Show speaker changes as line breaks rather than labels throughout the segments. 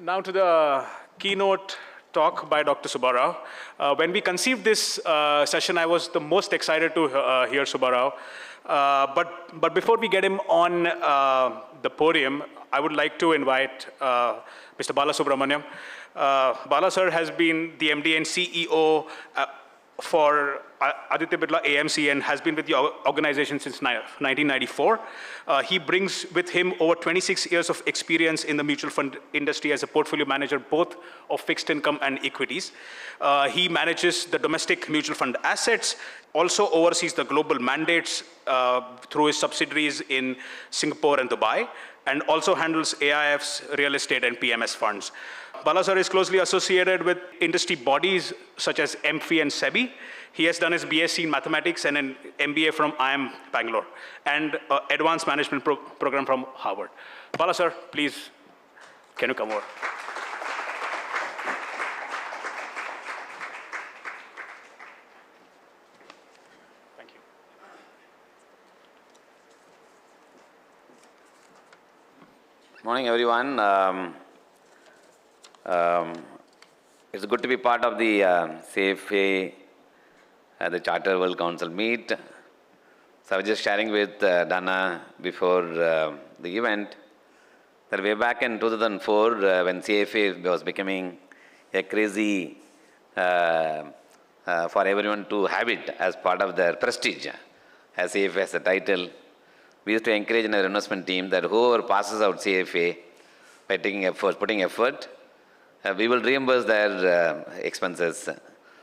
Now to the keynote talk by Dr. Subba Rao. When we conceived this session, I was the most excited to hear Subba Rao. But before we get him on the podium, I would like to invite Mr. Bala Subramaniam. Bala sir has been the MD and CEO for Aditya Birla AMC and has been with the organization since 1994. He brings with him over 26 years of experience in the mutual fund industry as a portfolio manager, both of fixed income and equities. He manages the domestic mutual fund assets, also oversees the global mandates through his subsidiaries in Singapore and Dubai, and also handles AIFs, real estate, and PMS funds. Bala sir is closely associated with industry bodies such as MFI and SEBI. He has done his BSc in mathematics and an MBA from IIM Bangalore and advanced management program from Harvard. Bala sir, please, can you come over? Thank you.
Morning, everyone. It's good to be part of the CFA, the Charter World Council meet. So I was just sharing with Dana before the event that way back in 2004, when CFA was becoming a crazy for everyone to have it as part of their prestige, as CFA as a title. We used to encourage in our investment team that whoever passes out CFA by taking effort, putting effort, we will reimburse their expenses.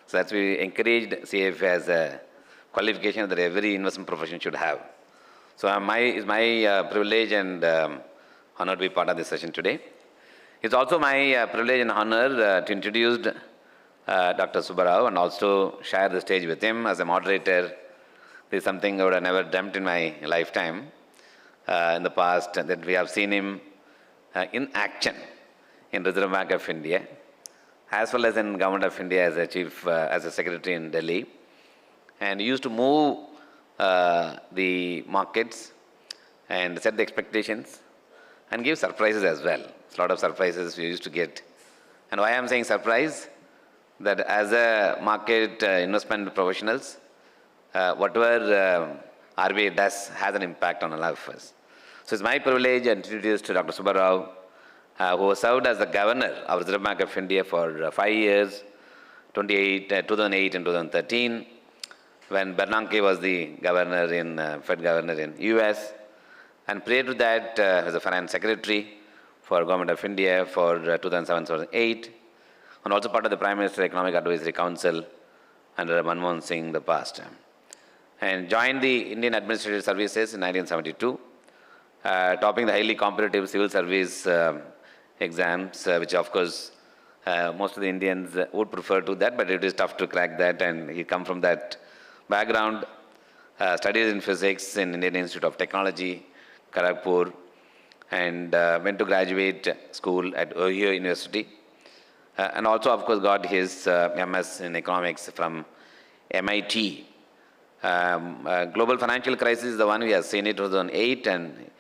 So that's we encouraged CFA as a qualification that every investment profession should have. So it's my privilege and honor to be part of this session today. It's also my privilege and honor to introduce Dr. Subba Rao and also share the stage with him as a moderator. This is something I would have never dreamt in my lifetime in the past, that we have seen him in action in Reserve Bank of India, as well as in Government of India as a chief, as a secretary in Delhi. And he used to move the markets and set the expectations and give surprises as well. A lot of surprises we used to get. And why I'm saying surprise, that as a market investment professionals, whatever RBI does has an impact on all of us. So it's my privilege to introduce to Dr. Subba Rao, who served as the governor of Reserve Bank of India for 5 years, 2008 and 2013, when Bernanke was the governor in Fed governor in US, and prior to that as a finance secretary for Government of India for 2007-2008, and also part of the Prime Minister Economic Advisory Council under Manmohan Singh in the past, and joined the Indian Administrative Services in 1972, topping the highly competitive civil service exams, which of course most of the Indians would prefer to that, but it is tough to crack that, and he come from that background, studied in physics in Indian Institute of Technology, Kharagpur, and went to graduate school at Ohio University, and also of course got his MS in economics from MIT. Global financial crisis is the one we have seen in 2008, and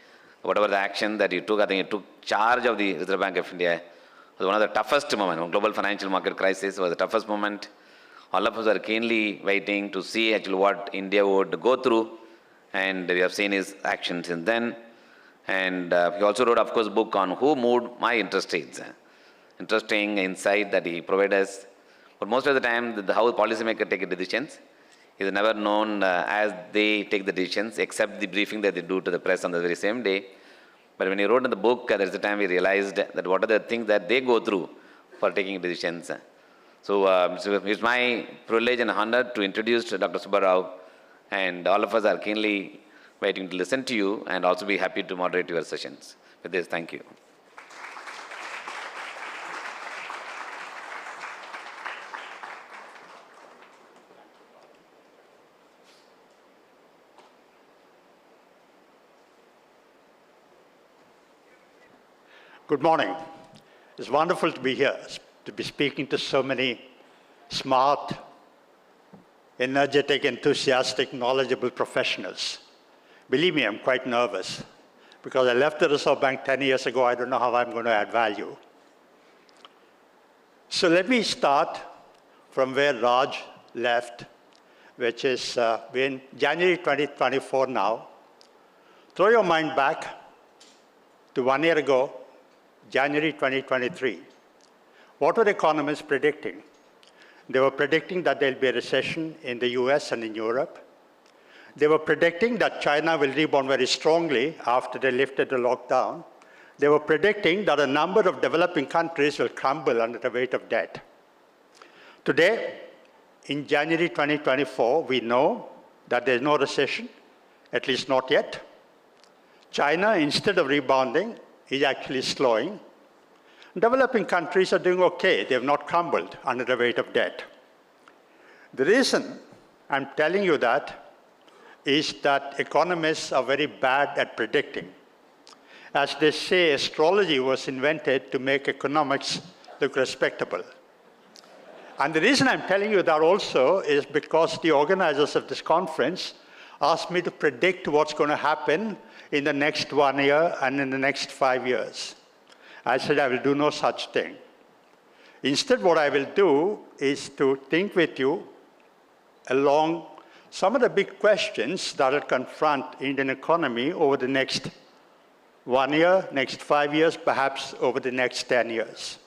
whatever the action that he took, I think he took charge of the Reserve Bank of India. It was one of the toughest moments. Global financial market crisis was the toughest moment. All of us are keenly waiting to see actually what India would go through, and we have seen his actions since then. And he also wrote, of course, a book on who moved my interest rates. Interesting insight that he provided us. But most of the time, how policymakers take decisions is never known as they take the decisions, except the briefing that they do to the press on the very same day. But when he wrote in the book, there's the time we realized that what are the things that they go through for taking decisions. So it's my privilege and honor to introduce Dr. Subba Rao, and all of us are keenly waiting to listen to you and also be happy to moderate your sessions. With this, thank you.
Good morning. It's wonderful to be here, to be speaking to so many smart, energetic, enthusiastic, knowledgeable professionals. Believe me, I'm quite nervous because I left the Reserve Bank 10 years ago. I don't know how I'm going to add value. So let me start from where Raj left, which is we're in January 2024 now. Throw your mind back to 1 year ago, January 2023. What were economists predicting? They were predicting that there'll be a recession in the US and in Europe. They were predicting that China will rebound very strongly after they lifted the lockdown. They were predicting that a number of developing countries will crumble under the weight of debt. Today, in January 2024, we know that there's no recession, at least not yet. China, instead of rebounding, is actually slowing. Developing countries are doing okay. They have not crumbled under the weight of debt. The reason I'm telling you that is that economists are very bad at predicting. As they say, astrology was invented to make economics look respectable. And the reason I'm telling you that also is because the organizers of this conference asked me to predict what's going to happen in the next 1 year and in the next 5 years. I said I will do no such thing. Instead, what I will do is to think with you along some of the big questions that will confront Indian economy over the next 1 year, next 5 years, perhaps over the next 10 years.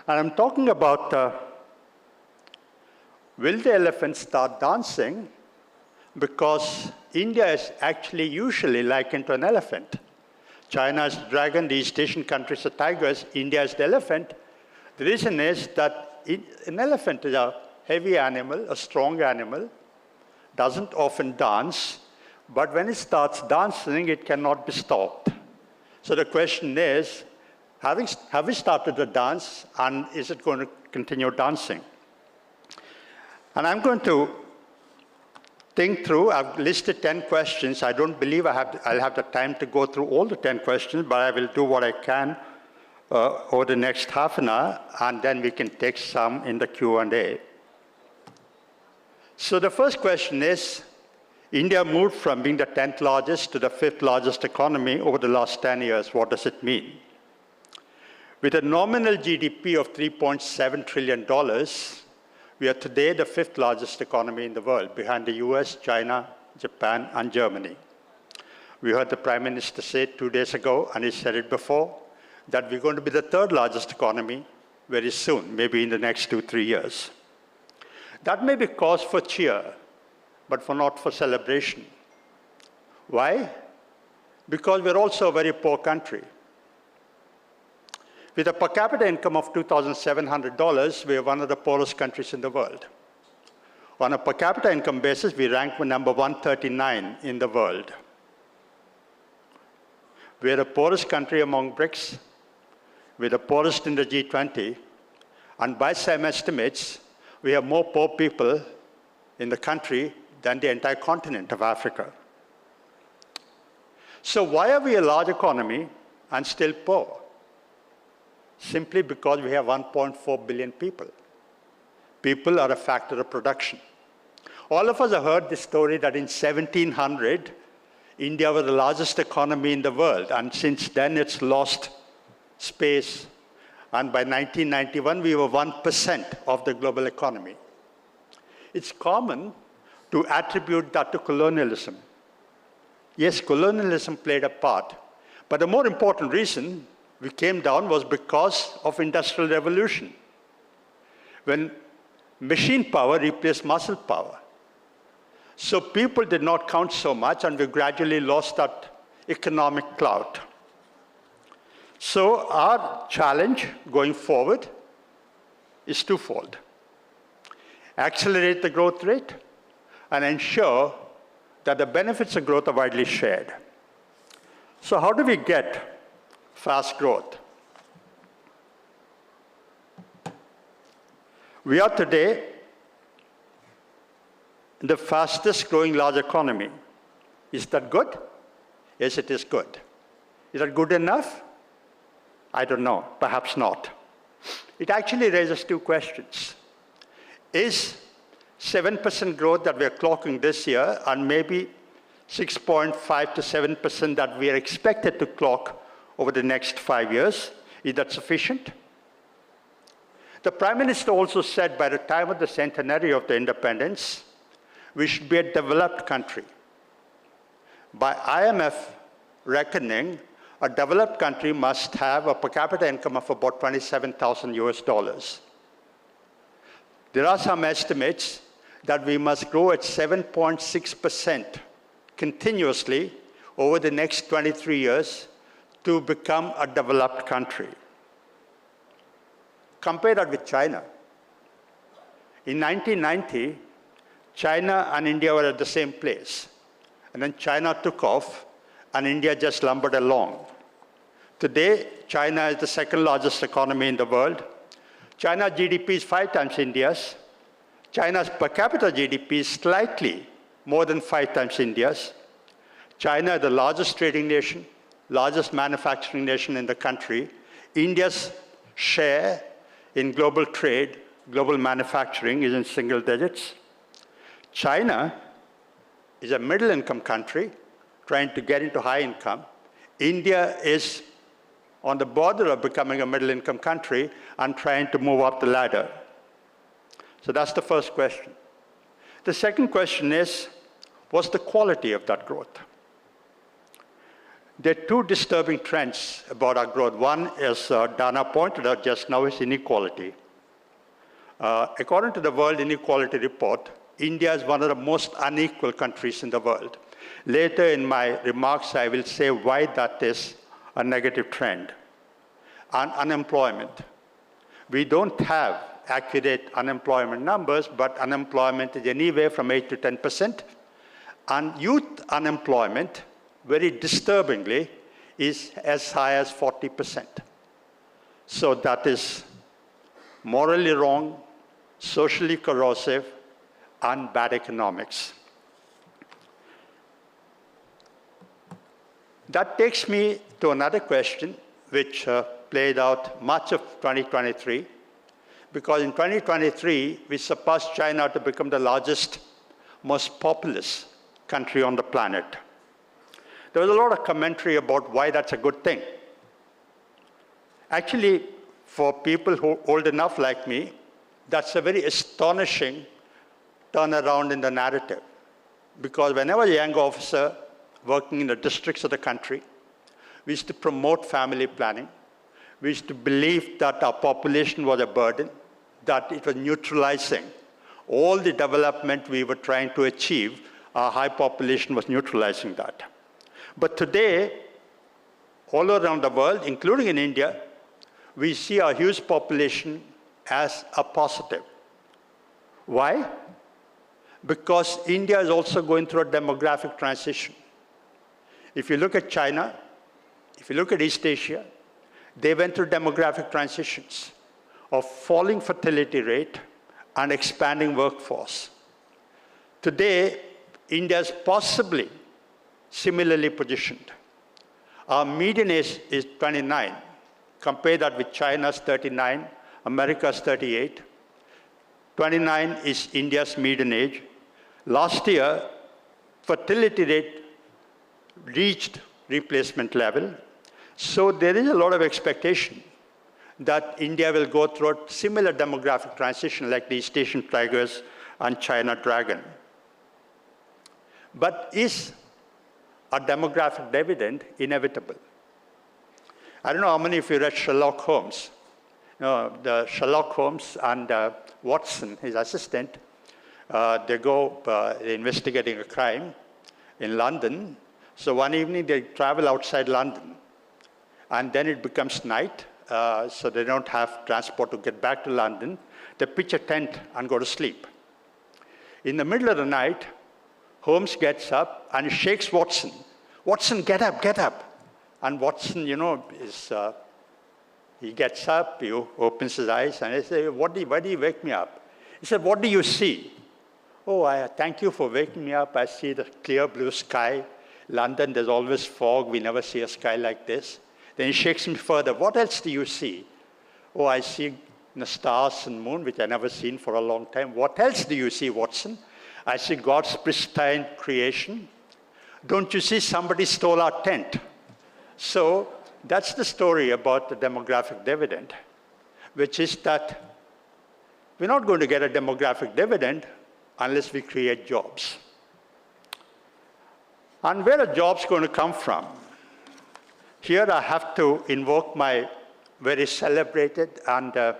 And I'm talking about will the elephant start dancing? Because India is actually usually likened to an elephant. China is the dragon, the East Asian countries are tigers, India is the elephant. The reason is that an elephant is a heavy animal, a strong animal, doesn't often dance, but when it starts dancing, it cannot be stopped. So the question is, have we started the dance, and is it going to continue dancing? And I'm going to think through, I've listed 10 questions. I don't believe I'll have the time to go through all the 10 questions, but I will do what I can over the next half an hour, and then we can take some in the Q&A. So the first question is, India moved from being the 10th largest to the 5th largest economy over the last 10 years. What does it mean? With a nominal GDP of $3.7 trillion, we are today the 5th largest economy in the world, behind the US, China, Japan, and Germany. We heard the Prime Minister say 2 days ago, and he said it before, that we're going to be the 3rd largest economy very soon, maybe in the next 2-3 years. That may be cause for cheer, but not for celebration. Why? Because we're also a very poor country. With a per capita income of $2,700, we are one of the poorest countries in the world. On a per capita income basis, we rank number 139 in the world. We are the poorest country among BRICS. We're the poorest in the G20. And by some estimates, we have more poor people in the country than the entire continent of Africa. So why are we a large economy and still poor? Simply because we have 1.4 billion people. People are a factor of production. All of us have heard the story that in 1700, India was the largest economy in the world, and since then it's lost space. And by 1991, we were 1% of the global economy. It's common to attribute that to colonialism. Yes, colonialism played a part, but the more important reason we came down was because of Industrial Revolution, when machine power replaced muscle power. So people did not count so much, and we gradually lost that economic clout. So our challenge going forward is twofold. Accelerate the growth rate and ensure that the benefits of growth are widely shared. So how do we get fast growth? We are today the fastest growing large economy. Is that good? Yes, it is good. Is that good enough? I don't know, perhaps not. It actually raises two questions. Is 7% growth that we are clocking this year, and maybe 6.5 to 7% that we are expected to clock over the next 5 years, is that sufficient? The Prime Minister also said by the time of the centenary of the independence, we should be a developed country. By IMF reckoning, a developed country must have a per capita income of about 27,000 US dollars. There are some estimates that we must grow at 7.6% continuously over the next 23 years to become a developed country. Compare that with China. In 1990, China and India were at the same place. And then China took off, and India just lumbered along. Today, China is the second largest economy in the world. China's GDP is 5 times India's. China's per capita GDP is slightly more than 5 times India's. China is the largest trading nation, largest manufacturing nation in the country. India's share in global trade, global manufacturing is in single digits. China is a middle-income country trying to get into high income. India is on the border of becoming a middle-income country and trying to move up the ladder. So that's the first question. The second question is, what's the quality of that growth? There are two disturbing trends about our growth. One, as Dana pointed out just now, is inequality. According to the World Inequality Report, India is one of the most unequal countries in the world. Later in my remarks, I will say why that is a negative trend. And unemployment. We don't have accurate unemployment numbers, but unemployment is anywhere from 8 to 10%. And youth unemployment, very disturbingly, is as high as 40%. So that is morally wrong, socially corrosive, and bad economics. That takes me to another question, which played out much of 2023, because in 2023, we surpassed China to become the largest, most populous country on the planet. There was a lot of commentary about why that's a good thing. Actually, for people who are old enough like me, that's a very astonishing turnaround in the narrative. Because whenever a young officer working in the districts of the country, we used to promote family planning. We used to believe that our population was a burden, that it was neutralizing all the development we were trying to achieve. Our high population was neutralizing that. But today, all around the world, including in India, we see our huge population as a positive. Why? Because India is also going through a demographic transition. If you look at China, if you look at East Asia, they went through demographic transitions of falling fertility rate and expanding workforce. Today, India is possibly similarly positioned. Our median age is 29. Compare that with China's 39, America's 38. 29 is India's median age. Last year, fertility rate reached replacement level. So there is a lot of expectation that India will go through a similar demographic transition like the East Asian tigers and China dragon. But is a demographic dividend inevitable? I don't know how many of you read Sherlock Holmes. The Sherlock Holmes and Watson, his assistant, they're investigating a crime in London. So one evening they travel outside London. And then it becomes night, so they don't have transport to get back to London. They pitch a tent and go to sleep. In the middle of the night, Holmes gets up and he shakes Watson. Watson, get up, get up. And Watson, he gets up, he opens his eyes, and I say, why do you wake me up? He said, what do you see? Oh, I thank you for waking me up. I see the clear blue sky. London, there's always fog. We never see a sky like this. Then he shakes me further. What else do you see? Oh, I see the stars and moon, which I've never seen for a long time. What else do you see, Watson? I see God's pristine creation. Don't you see somebody stole our tent? So that's the story about the demographic dividend, which is that we're not going to get a demographic dividend unless we create jobs. And where are jobs going to come from? Here I have to invoke my very celebrated and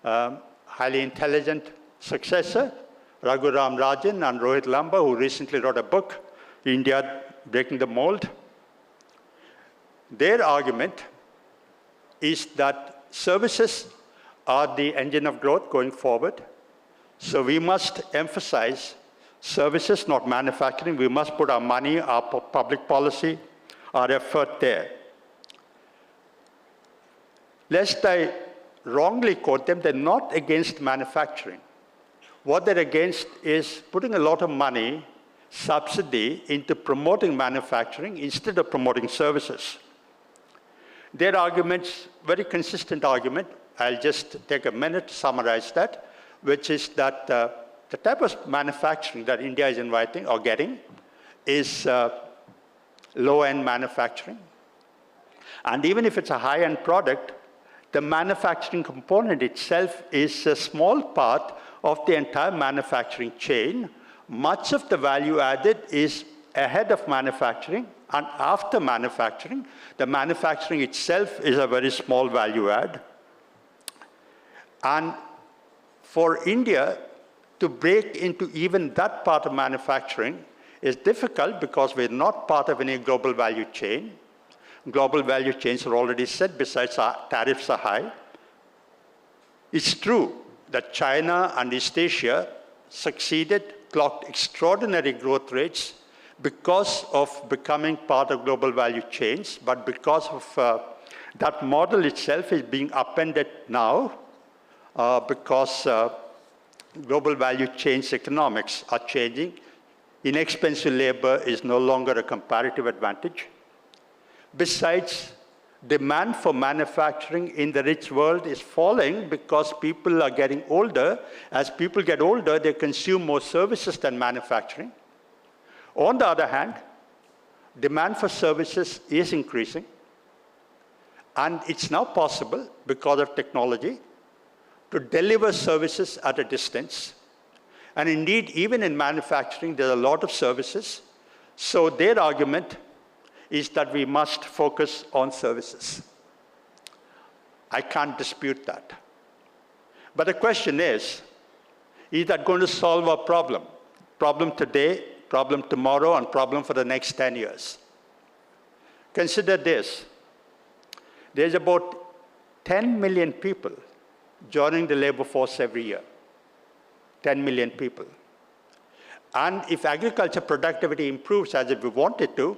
highly intelligent successor, Raghuram Rajan and Rohit Lamba, who recently wrote a book, India Breaking the Mold. Their argument is that services are the engine of growth going forward. So we must emphasize services, not manufacturing. We must put our money, our public policy, our effort there. Lest I wrongly quote them, they're not against manufacturing. What they're against is putting a lot of money, subsidy, into promoting manufacturing instead of promoting services. Their arguments, very consistent argument, I'll just take a minute to summarize that, which is that the type of manufacturing that India is inviting or getting is low-end manufacturing. And even if it's a high-end product, the manufacturing component itself is a small part of the entire manufacturing chain. Much of the value added is ahead of manufacturing and after manufacturing. The manufacturing itself is a very small value add. And for India to break into even that part of manufacturing is difficult because we're not part of any global value chain. Global value chains are already set, besides tariffs are high. It's true that China and East Asia succeeded, clocked extraordinary growth rates because of becoming part of global value chains, but because of that model itself is being upended now because global value chains economics are changing. Inexpensive labor is no longer a comparative advantage. Besides, demand for manufacturing in the rich world is falling because people are getting older. As people get older, they consume more services than manufacturing. On the other hand, demand for services is increasing. And it's now possible, because of technology, to deliver services at a distance. And indeed, even in manufacturing, there's a lot of services. So their argument is that we must focus on services. I can't dispute that. But the question is that going to solve our problem? Problem today, problem tomorrow, and problem for the next 10 years. Consider this. There's about 10 million people joining the labor force every year. 10 million people. And if agriculture productivity improves as we want it to,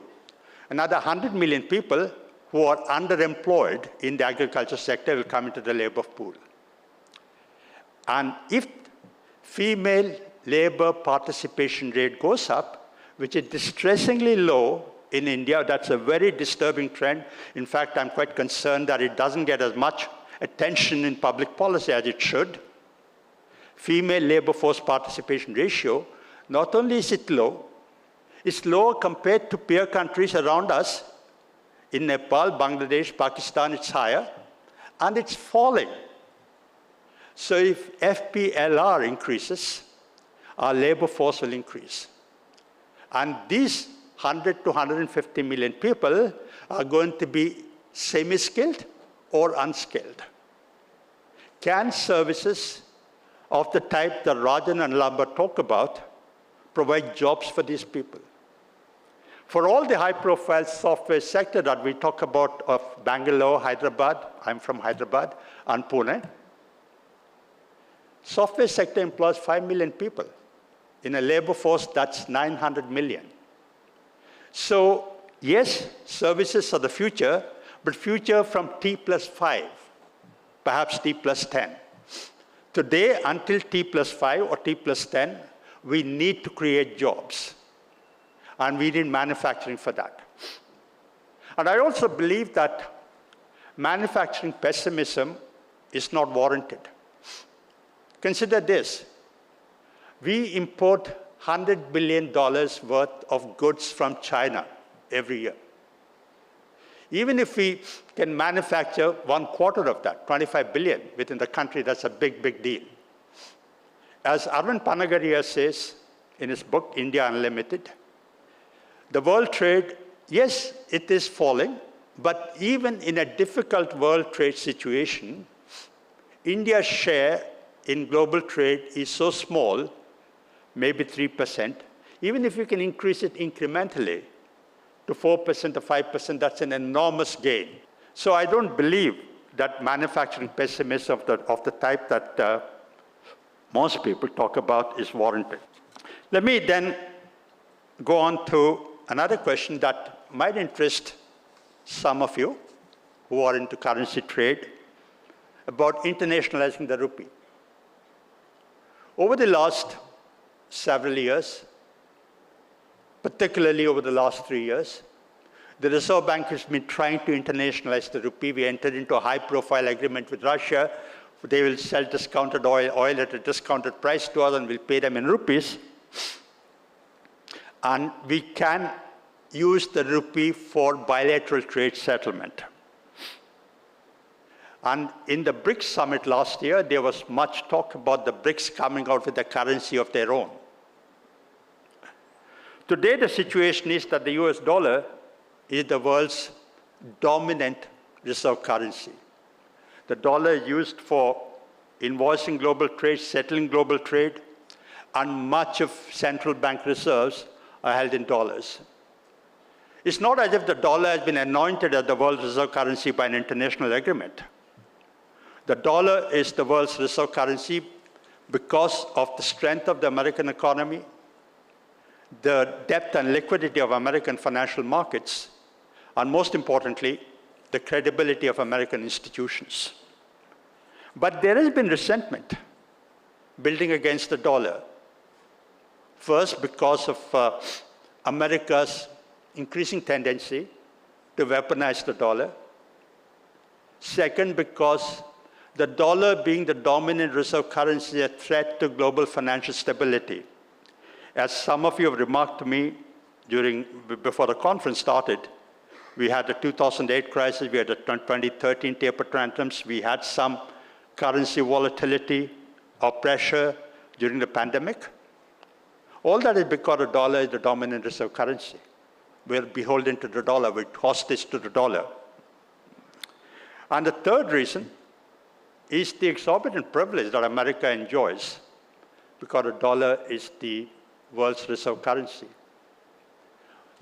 another 100 million people who are underemployed in the agriculture sector will come into the labor pool. And if female labor participation rate goes up, which is distressingly low in India, that's a very disturbing trend. In fact, I'm quite concerned that it doesn't get as much attention in public policy as it should. Female labor force participation ratio, not only is it low, it's low compared to peer countries around us. In Nepal, Bangladesh, Pakistan, it's higher, and it's falling. So if FPLR increases, our labor force will increase. And these 100 to 150 million people are going to be semi-skilled or unskilled. Can services of the type that Rajan and Lamba talk about provide jobs for these people? For all the high-profile software sector that we talk about of Bangalore, Hyderabad, I'm from Hyderabad, and Pune, software sector employs 5 million people in a labor force that's 900 million. So yes, services are the future, but future from T+5, perhaps T+10. Today, until T+5 or T+10, we need to create jobs. And we need manufacturing for that. And I also believe that manufacturing pessimism is not warranted. Consider this. We import $100 billion worth of goods from China every year. Even if we can manufacture 1/4 of that, 25 billion, within the country, that's a big, big deal. As Arvind Panagaria says in his book, India Unlimited, the world trade, yes, it is falling, but even in a difficult world trade situation, India's share in global trade is so small, maybe 3%. Even if you can increase it incrementally to 4% or 5%, that's an enormous gain. So I don't believe that manufacturing pessimism of the type that most people talk about is warranted. Let me then go on to another question that might interest some of you who are into currency trade about internationalizing the rupee. Over the last several years, particularly over the last 3 years, the Reserve Bank has been trying to internationalize the rupee. We entered into a high-profile agreement with Russia. They will sell discounted oil at a discounted price to us, and we'll pay them in rupees. And we can use the rupee for bilateral trade settlement. And in the BRICS summit last year, there was much talk about the BRICS coming out with a currency of their own. Today, the situation is that the US dollar is the world's dominant reserve currency. The dollar is used for invoicing global trade, settling global trade, and much of central bank reserves are held in dollars. It's not as if the dollar has been anointed as the world's reserve currency by an international agreement. The dollar is the world's reserve currency because of the strength of the American economy, the depth and liquidity of American financial markets, and most importantly, the credibility of American institutions. But there has been resentment building against the dollar. First, because of America's increasing tendency to weaponize the dollar. Second, because the dollar being the dominant reserve currency is a threat to global financial stability. As some of you have remarked to me before the conference started, we had the 2008 crisis, we had the 2013 taper tantrums, we had some currency volatility or pressure during the pandemic. All that is because the dollar is the dominant reserve currency. We're beholden to the dollar, we're hostage to the dollar. And the third reason is the exorbitant privilege that America enjoys because the dollar is the world's reserve currency.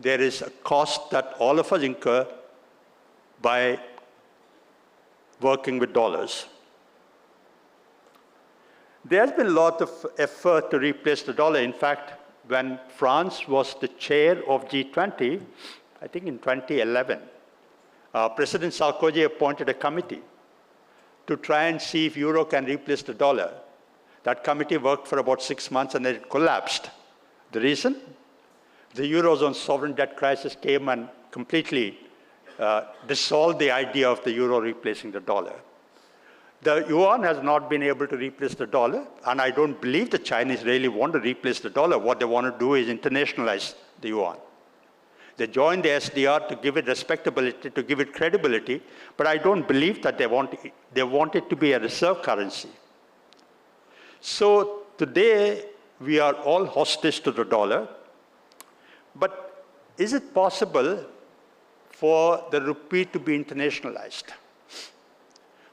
There is a cost that all of us incur by working with dollars. There has been a lot of effort to replace the dollar. In fact, when France was the chair of G20, I think in 2011, President Sarkozy appointed a committee to try and see if euro can replace the dollar. That committee worked for about 6 months and then it collapsed. The reason? The Eurozone sovereign debt crisis came and completely dissolved the idea of the euro replacing the dollar. The yuan has not been able to replace the dollar, and I don't believe the Chinese really want to replace the dollar. What they want to do is internationalize the yuan. They joined the SDR to give it respectability, to give it credibility, but I don't believe that they want it to be a reserve currency. So today, we are all hostage to the dollar, but is it possible for the rupee to be internationalized?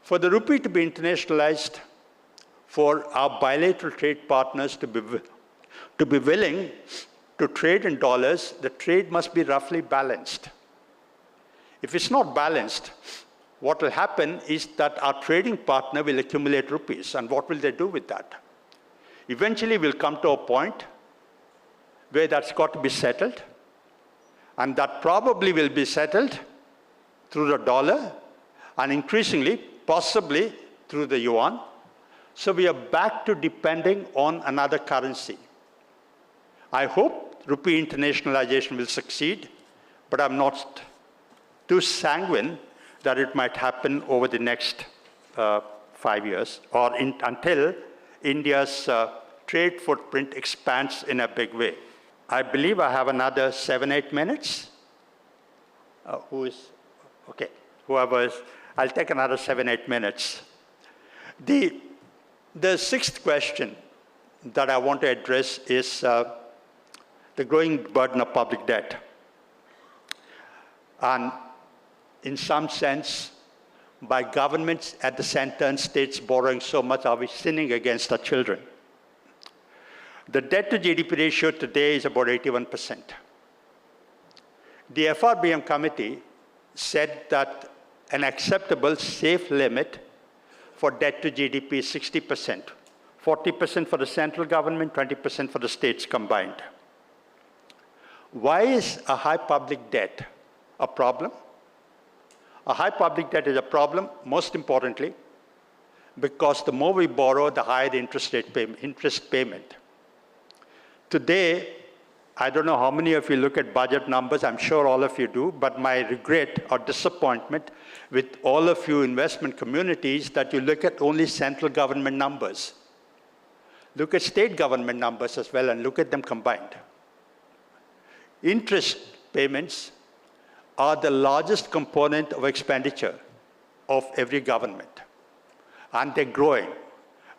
For the rupee to be internationalized, for our bilateral trade partners to be willing to trade in dollars, the trade must be roughly balanced. If it's not balanced, what will happen is that our trading partner will accumulate rupees, and what will they do with that? Eventually, we'll come to a point where that's got to be settled, and that probably will be settled through the dollar, and increasingly, possibly through the yuan. So we are back to depending on another currency. I hope rupee internationalization will succeed, but I'm not too sanguine that it might happen over the next 5 years or until India's trade footprint expands in a big way. I believe I have another 7-8 minutes. Whoever is, I'll take another 7-8 minutes. The sixth question that I want to address is the growing burden of public debt. And in some sense, by governments at the center and states borrowing so much, are we sinning against our children? The debt to GDP ratio today is about 81%. The FRBM committee said that an acceptable safe limit for debt to GDP is 60%, 40% for the central government, 20% for the states combined. Why is a high public debt a problem? A high public debt is a problem, most importantly, because the more we borrow, the higher the interest payment. Today, I don't know how many of you look at budget numbers, I'm sure all of you do, but my regret or disappointment with all of you investment communities that you look at only central government numbers. Look at state government numbers as well and look at them combined. Interest payments are the largest component of expenditure of every government. And they're growing.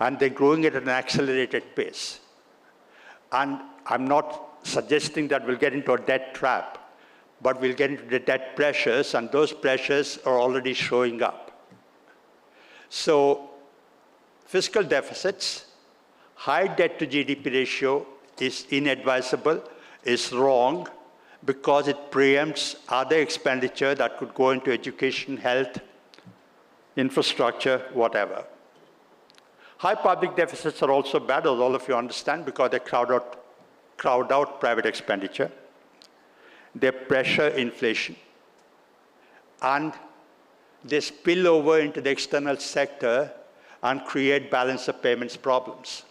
And they're growing at an accelerated pace. And I'm not suggesting that we'll get into a debt trap, but we'll get into the debt pressures, and those pressures are already showing up. So, fiscal deficits, high debt to GDP ratio is inadvisable, is wrong, because it preempts other expenditure that could go into education, health, infrastructure, whatever. High public deficits are also bad, as all of you understand, because they crowd out private expenditure. They pressure inflation. And they spill over into the external sector and create balance of payments problems.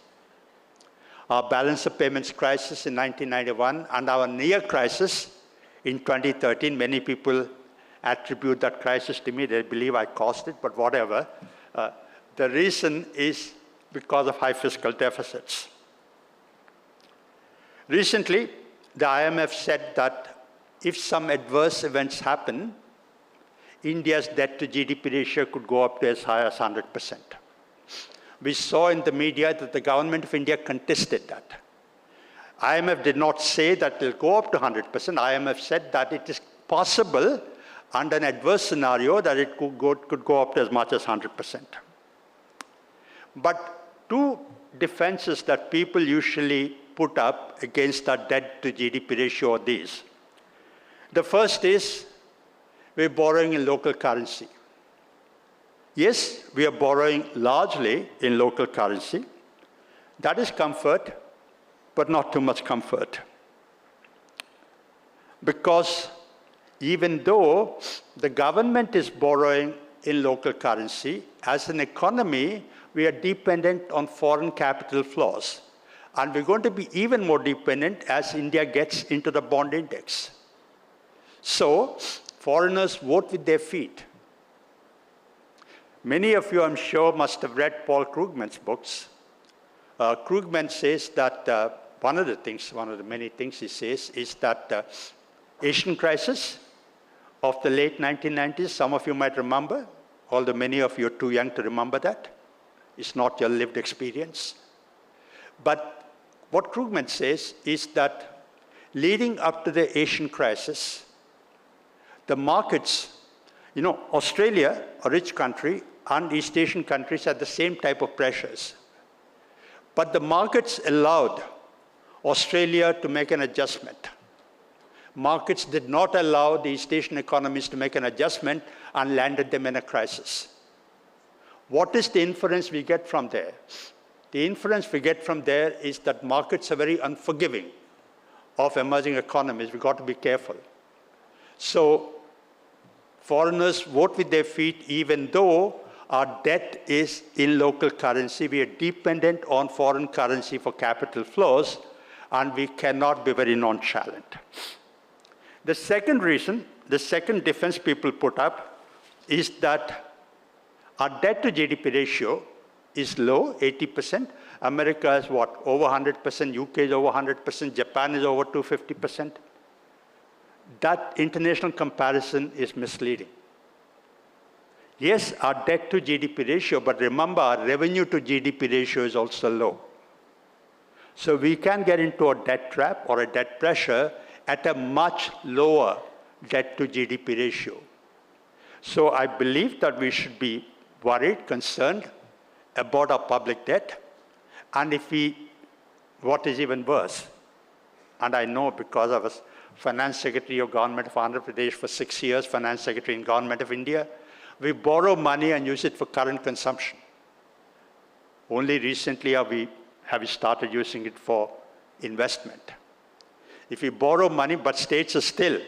Our balance of payments crisis in 1991 and our near crisis in 2013, many people attribute that crisis to me. They believe I caused it, but whatever. The reason is because of high fiscal deficits. Recently, the IMF said that if some adverse events happen, India's debt to GDP ratio could go up to as high as 100%. We saw in the media that the government of India contested that. IMF did not say that it will go up to 100%. IMF said that it is possible under an adverse scenario that it could go up to as much as 100%. But two defenses that people usually put up against our debt to GDP ratio are these. The first is we're borrowing in local currency. Yes, we are borrowing largely in local currency. That is comfort, but not too much comfort. Because even though the government is borrowing in local currency, as an economy, we are dependent on foreign capital flows. And we're going to be even more dependent as India gets into the bond index. So, foreigners vote with their feet. Many of you, I'm sure, must have read Paul Krugman's books. Krugman says that one of the many things he says is that Asian crisis of the late 1990s, some of you might remember, although many of you are too young to remember that. It's not your lived experience. But what Krugman says is that leading up to the Asian crisis, the markets, Australia, a rich country, and East Asian countries had the same type of pressures. But the markets allowed Australia to make an adjustment. Markets did not allow the East Asian economies to make an adjustment and landed them in a crisis. What is the inference we get from there? The inference we get from there is that markets are very unforgiving of emerging economies. We've got to be careful. So foreigners vote with their feet even though our debt is in local currency. We are dependent on foreign currency for capital flows, and we cannot be very nonchalant. The second reason, the second defense people put up is that our debt to GDP ratio is low, 80%. America is what, over 100%, UK is over 100%, Japan is over 250%. That international comparison is misleading. Yes, our debt to GDP ratio, but remember our revenue to GDP ratio is also low. So we can get into a debt trap or a debt pressure at a much lower debt to GDP ratio. So I believe that we should be worried, concerned about our public debt. And what is even worse, and I know because I was Finance Secretary of Government of Andhra Pradesh for 6 years, Finance Secretary in Government of India, we borrow money and use it for current consumption. Only recently have we started using it for investment. If we borrow money, but states are still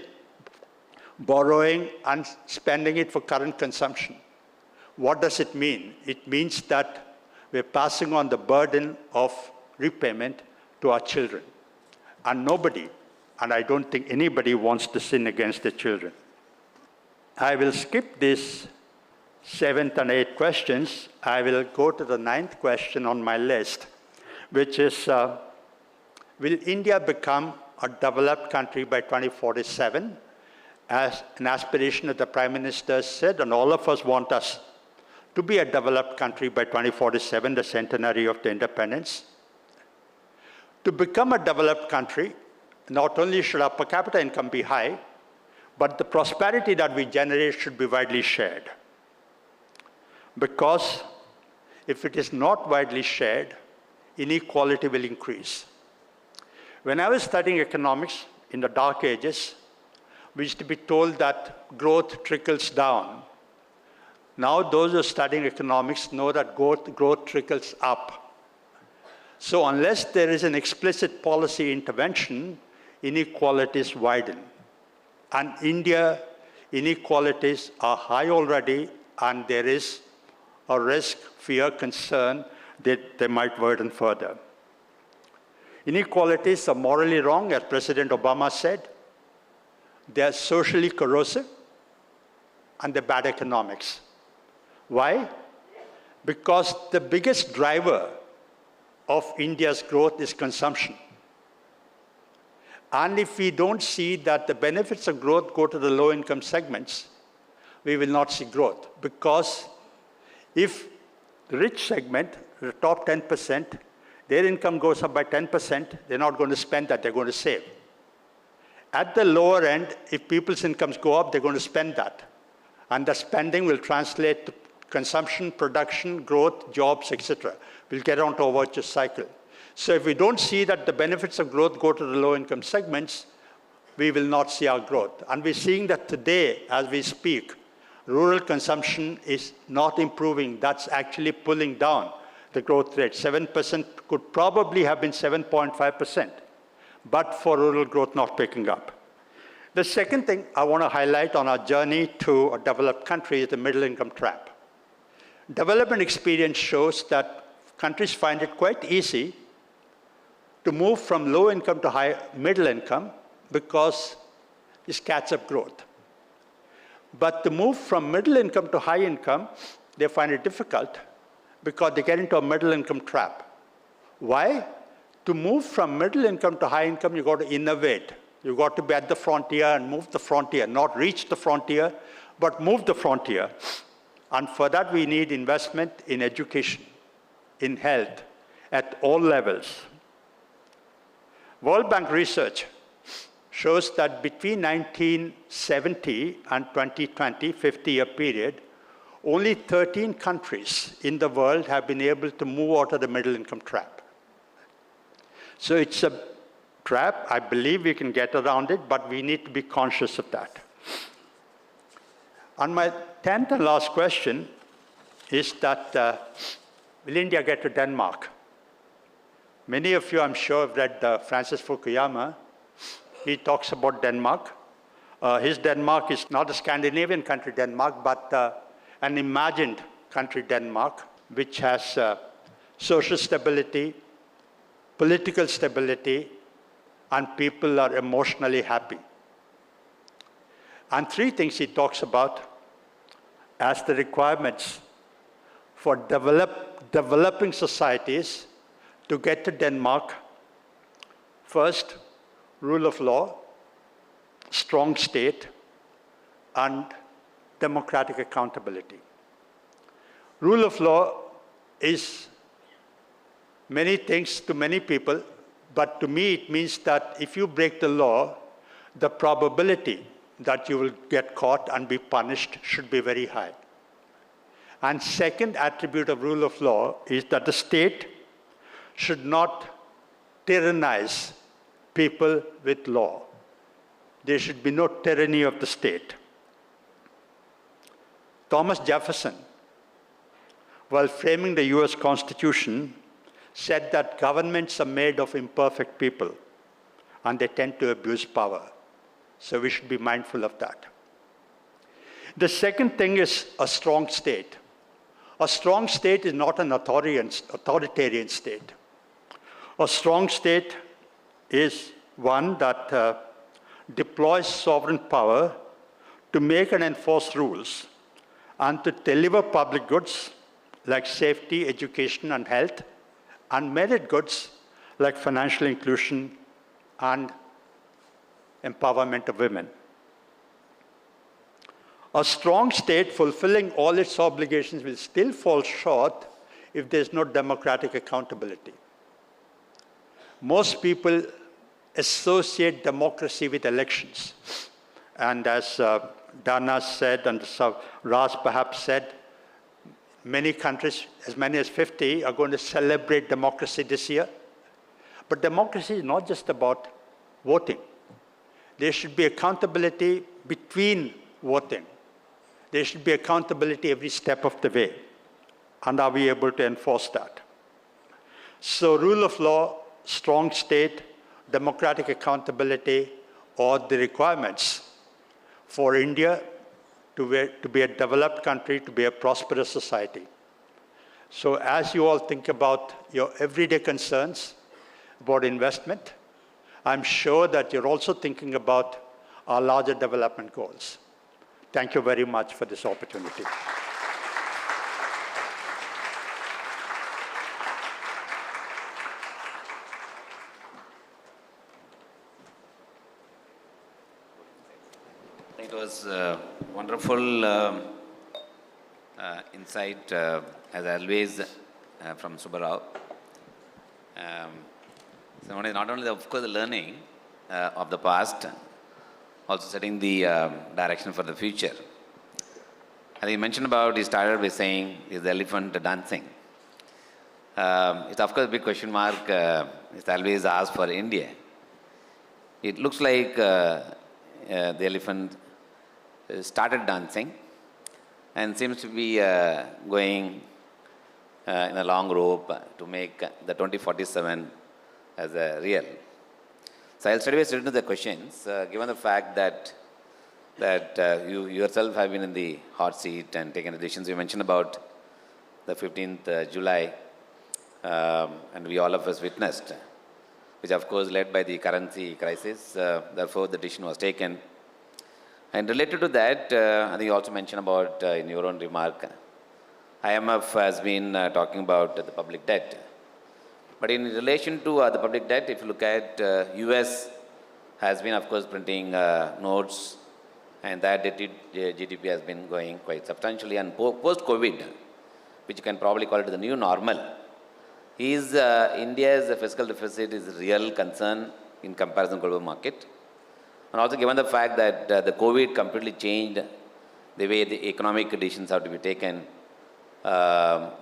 borrowing and spending it for current consumption, what does it mean? It means that we're passing on the burden of repayment to our children. And nobody, and I don't think anybody, wants to sin against their children. I will skip these 7th and 8th questions. I will go to the 9th question on my list, which is, will India become a developed country by 2047? As an aspiration that the Prime Minister said, and all of us want us to be a developed country by 2047, the centenary of the independence. To become a developed country, not only should our per capita income be high, but the prosperity that we generate should be widely shared. Because if it is not widely shared, inequality will increase. When I was studying economics in the dark ages, we used to be told that growth trickles down. Now those who are studying economics know that growth trickles up. So unless there is an explicit policy intervention, inequalities widen. And India, inequalities are high already, and there is a risk, fear, concern that they might widen further. Inequalities are morally wrong, as President Obama said. They are socially corrosive, and they're bad economics. Why? Because the biggest driver of India's growth is consumption. And if we don't see that the benefits of growth go to the low-income segments, we will not see growth. Because if the rich segment, the top 10%, their income goes up by 10%, they're not going to spend that, they're going to save. At the lower end, if people's incomes go up, they're going to spend that. And the spending will translate to consumption, production, growth, jobs, etc. We'll get onto a virtuous cycle. So if we don't see that the benefits of growth go to the low-income segments, we will not see our growth. And we're seeing that today, as we speak, rural consumption is not improving. That's actually pulling down the growth rate. 7% could probably have been 7.5%, but for rural growth not picking up. The second thing I want to highlight on our journey to a developed country is the middle-income trap. Development experience shows that countries find it quite easy to move from low income to high middle income because this catches up growth. But to move from middle income to high income, they find it difficult because they get into a middle income trap. Why? To move from middle income to high income, you've got to innovate. You've got to be at the frontier and move the frontier, not reach the frontier, but move the frontier. And for that, we need investment in education, in health, at all levels. World Bank research shows that between 1970 and 2020, 50-year period, only 13 countries in the world have been able to move out of the middle income trap. So it's a trap. I believe we can get around it, but we need to be conscious of that. And my 10th and last question is that, will India get to Denmark? Many of you, I'm sure, have read Francis Fukuyama. He talks about Denmark. His Denmark is not a Scandinavian country, Denmark, but an imagined country, Denmark, which has social stability, political stability, and people are emotionally happy. And three things he talks about as the requirements for developing societies to get to Denmark. First, rule of law, strong state, and democratic accountability. Rule of law is many things to many people, But to me, it means that if you break the law, the probability that you will get caught and be punished should be very high. And second attribute of rule of law is that the state should not tyrannize people with law. There should be no tyranny of the state. Thomas Jefferson, while framing the US Constitution, said that governments are made of imperfect people and they tend to abuse power. So we should be mindful of that. The second thing is a strong state. A strong state is not an authoritarian state. A strong state is one that deploys sovereign power to make and enforce rules and to deliver public goods like safety, education, and health, and merit goods like financial inclusion and empowerment of women. A strong state fulfilling all its obligations will still fall short if there's no democratic accountability. Most people associate democracy with elections. And as Dana said, and Ras perhaps said, many countries, as many as 50, are going to celebrate democracy this year. But democracy is not just about voting. There should be accountability between voting. There should be accountability every step of the way. And are we able to enforce that? So rule of law, strong state, democratic accountability, or the requirements for India to be a developed country, to be a prosperous society. So as you all think about your everyday concerns about investment, I'm sure that you're also thinking about our larger development goals. Thank you very much for this opportunity.
It was wonderful insight, as always, from Subba Rao. So not only, of course, the learning of the past, also setting the direction for the future. And he mentioned about, he started by saying, is the elephant dancing? It's of course a big question mark. It's always asked for India. It looks like the elephant started dancing and seems to be going in a long rope to make the 2047 as a real. So I'll straight into the questions. Given the fact that you yourself have been in the hot seat and taken decisions, you mentioned about the 15th July, and we all of us witnessed, which of course led by the currency crisis. Therefore, the decision was taken. And related to that, I think you also mentioned about in your own remark, IMF has been talking about the public debt. But in relation to the public debt, if you look at US has been, of course, printing notes, and that GDP has been going quite substantially. And post-COVID, which you can probably call it the new normal, is India's fiscal deficit is a real concern in comparison to global market. And also given the fact that the COVID completely changed the way the economic decisions have to be taken,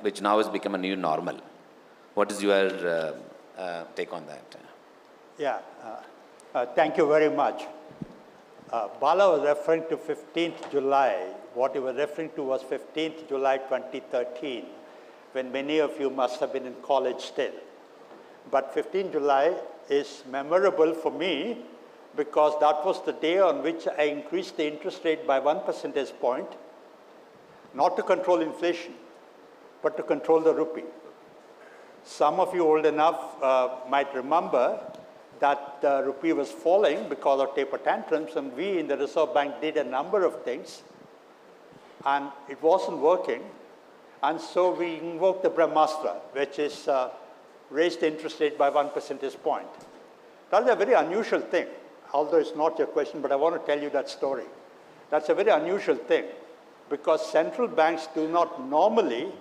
which now has become a new normal. What is your take on that?
Yeah, thank you very much. Bala was referring to 15th July. What he was referring to was 15th July 2013, when many of you must have been in college still. But 15th July is memorable for me because that was the day on which I increased the interest rate by 1 percentage point, not to control inflation, but to control the rupee. Some of you old enough might remember that the rupee was falling because of taper tantrums, and we in the Reserve Bank did a number of things, and it wasn't working. And so we invoked the Brahmastra, which is raised the interest rate by 1 percentage point. That is a very unusual thing, although it's not your question, but I want to tell you that story. That's a very unusual thing, because central banks do not normally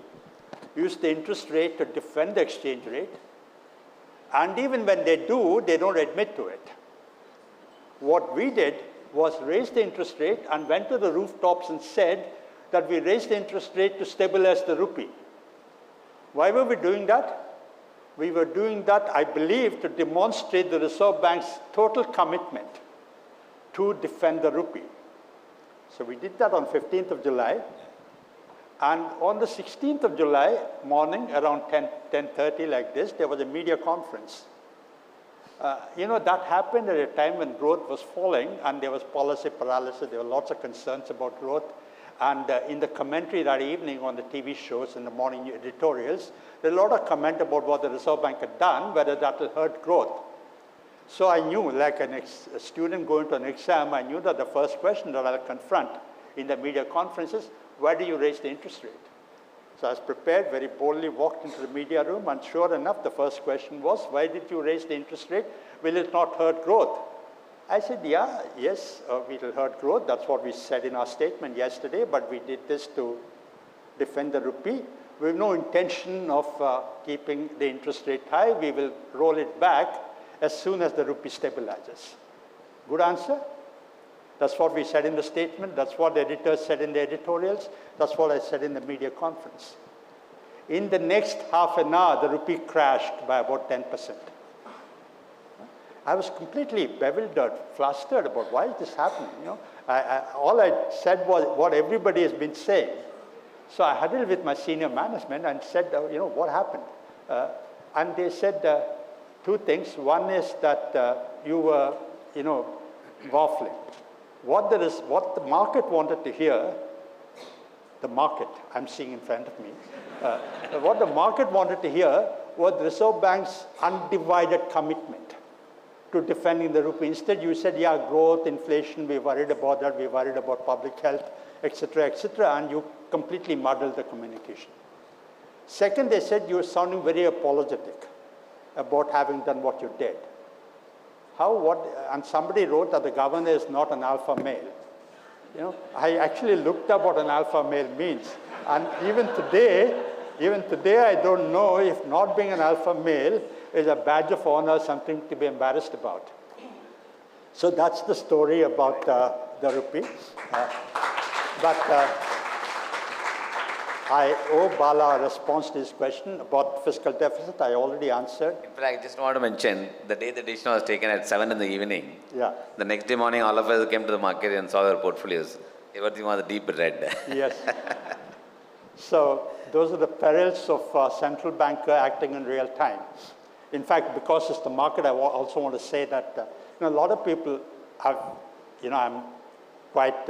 use the interest rate to defend the exchange rate, And even when they do, they don't admit to it. What we did was raise the interest rate and went to the rooftops and said that we raised the interest rate to stabilize the rupee. Why were we doing that? We were doing that, I believe, to demonstrate the Reserve Bank's total commitment to defend the rupee. So we did that on 15th of July. And on the 16th of July morning, around 10:30 like this, there was a media conference. That happened at a time when growth was falling and there was policy paralysis. There were lots of concerns about growth. And in the commentary that evening on the TV shows, in the morning editorials, there was a lot of comment about what the Reserve Bank had done, whether that will hurt growth. So I knew, like a student going to an exam, I knew that the first question that I'll confront in the media conference is, why do you raise the interest rate? So I was prepared, very boldly walked into the media room, and sure enough, the first question was, why did you raise the interest rate? Will it not hurt growth? I said, yes, it will hurt growth. That's what we said in our statement yesterday, but we did this to defend the rupee. We have no intention of keeping the interest rate high. We will roll it back as soon as the rupee stabilizes. Good answer? That's what we said in the statement. That's what the editors said in the editorials. That's what I said in the media conference. In the next half an hour, the rupee crashed by about 10%. I was completely bewildered, flustered about why is this happening. All I said was what everybody has been saying. So I huddled with my senior management and said, what happened? And they said two things. One is that you were, waffling. What the market wanted to hear, the market I'm seeing in front of me, what the market wanted to hear was the Reserve Bank's undivided commitment to defending the rupee. Instead, you said, growth, inflation, we're worried about that, we're worried about public health, etc., and you completely muddled the communication. Second, they said you were sounding very apologetic about having done what you did. And somebody wrote that the governor is not an alpha male. I actually looked up what an alpha male means. And even today, I don't know if not being an alpha male is a badge of honor, something to be embarrassed about. So that's the story about the rupee. I owe Bala a response to his question about fiscal deficit. I already answered.
In fact, I just want to mention, the day the decision was taken at 7 in the evening, the next day morning, all of us came to the market and saw our portfolios. Everything was deep red.
Yes. So those are the perils of central banker acting in real time. In fact, because it's the market, I also want to say that a lot of people have, I'm quite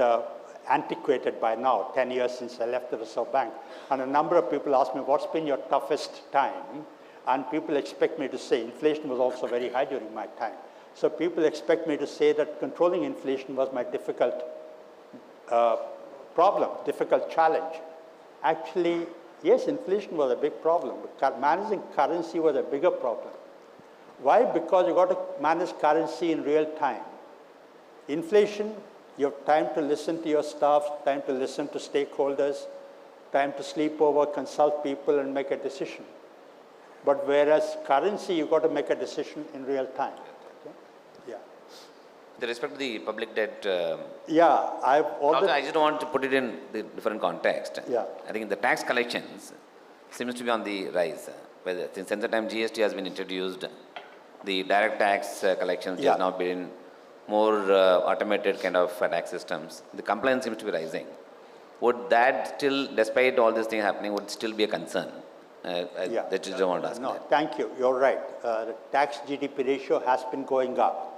antiquated by now, 10 years since I left the Reserve Bank. And a number of people ask me, what's been your toughest time? And people expect me to say, inflation was also very high during my time. So people expect me to say that controlling inflation was my difficult problem, difficult challenge. Actually, yes, inflation was a big problem, but managing currency was a bigger problem. Why? Because you got to manage currency in real time. Inflation, you have time to listen to your staff, time to listen to stakeholders, time to sleep over, consult people, and make a decision. But whereas currency, you've got to make a decision in real time. Okay? Yeah.
With respect to the public debt,
I
just want to put it in the different context.
Yeah.
I think the tax collections seems to be on the rise. Since the time GST has been introduced, the direct tax collections has now been more automated kind of tax systems. The compliance seems to be rising. Would that still, despite all this thing happening, would still be a concern? That is I want to ask.
No, thank you. You're right. The tax GDP ratio has been going up.